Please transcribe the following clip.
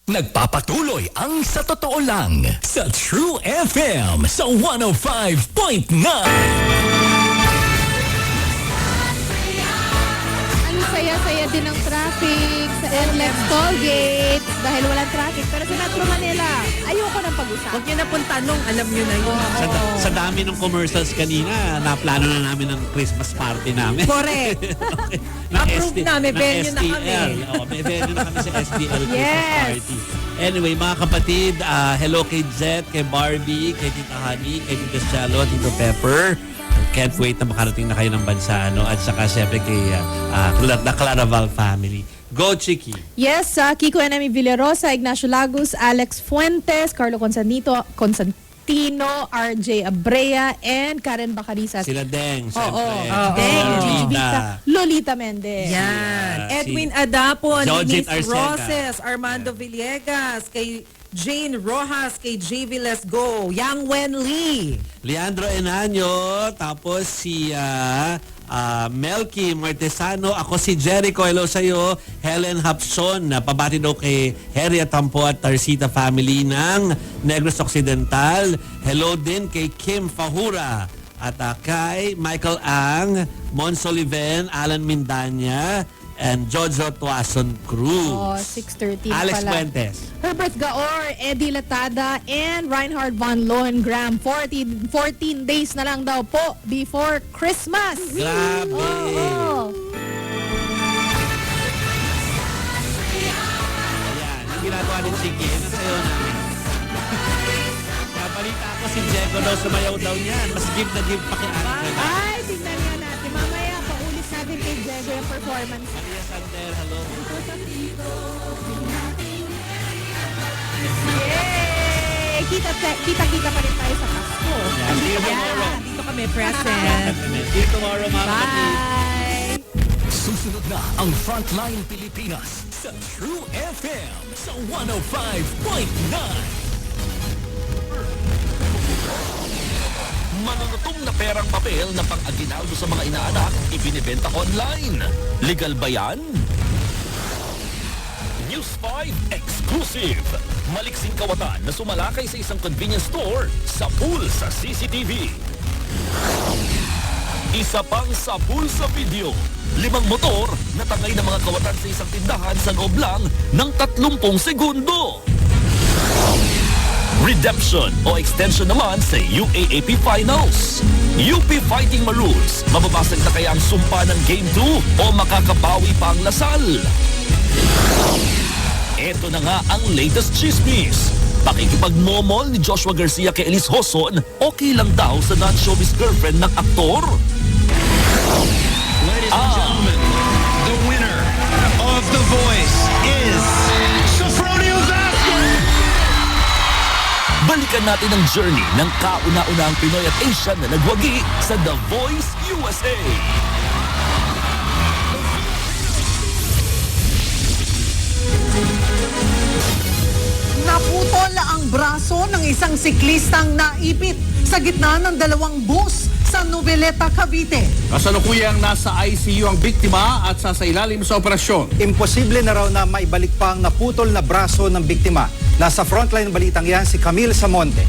Nagpapatuloy ang Sa Totoo Lang sa True FM sa 105.9. Saya-saya din ng traffic sa NLEX tollgate dahil walang traffic. Pero sa Metro Manila, ayoko nang pag-usapan. Huwag niyo na pong tanong, alam niyo na yun. Sa dami ng commercials kanina, naplano na namin ang Christmas party namin. Correct. Approve na, may venue na kami. May venue na kami sa SDL Christmas Yes. party. Anyway, mga kapatid, hello kay Jet, kay Barbie, kay Tita Honey, kay Tita Chalo, Tito Pepper. Can't wait na makarating na kayo ng bansa, no? At saka siyempre kay the Claraval family. Go, Chiki! Yes, Kiko Enemy Villarosa, Ignacio Lagos, Alex Fuentes, Carlo Constantino, RJ Abrea, and Karen Bacariza. Sila Deng, siyempre. Deng, Lolita. Lolita Mendez. Yan. Yeah, Edwin Adapo, Jojit Denise Arcega. Roses, Armando Villegas, kay Jane Rojas, kay JV Let's Go, Yang Wen Lee. Leandro Enanyo, tapos si Melky Martesano, ako si Jericho, hello sa'yo. Helen Hapson, pabati daw kay Heria Tampo at Tarsita family ng Negros Occidental. Hello din kay Kim Fahura at kay Michael Ang, Mon Soliven, Alan Mindanya, and Jojo Tuason Cruz. 6:13 Alex pala. Fuentes. Herbert Gaor, Eddie Latada, and Reinhard Von Lohengram. 14 days na lang daw po before Christmas. Grabe! Oo. Ayan, ang ginagawa ni Chiki, yan ang sayo namin. Nabalita ako si Diego daw, sumayaw daw niyan. Mas give na give pa kay Angela. Ay, tignan nga natin. Mamaya, paulit natin kay Diego yung performance. Maria Sander, hello. Yay! Kita-kita pa rin tayo sa Pasko. Yan, see you tomorrow. Dito kami present. See you tomorrow, mga kapatid. Bye! Susunod na ang Frontline Pilipinas sa True FM sa 105.9. Manunutong na perang papel na pang-aginaldo sa mga inaanak, ibinibenta online. Legal ba yan? News 5 exclusive. Maliksing kawatan na sumalakay sa isang convenience store sa pool sa CCTV. Isa pang sa pool sa video. 5 motor na tangay ng mga kawatan sa isang tindahan sa loob lang ng 30 segundo. Redemption o extension naman sa UAAP Finals. UP Fighting Maroons, mababasag na kaya ang sumpa ng Game 2 o makakabawi pa ang Lasal? Ito na nga ang latest chismis. Pakikipagmomol ni Joshua Garcia kay Elise Hoson, okay lang daw sa non-showbiz girlfriend ng aktor? Ladies and gentlemen, the winner of The Voice is Sofronio Vasquez! Balikan natin ang journey ng kauna-unahang Pinoy at Asian na nagwagi sa The Voice USA. Naputol ang braso ng isang siklistang naipit sa gitna ng 2 bus sa Noveleta, Cavite. Kasalukuyang nasa ICU ang biktima at sasailalim sa operasyon. Imposible na raw na maibalik pa ang naputol na braso ng biktima. Nasa frontline balitang yan si Camille Samonte.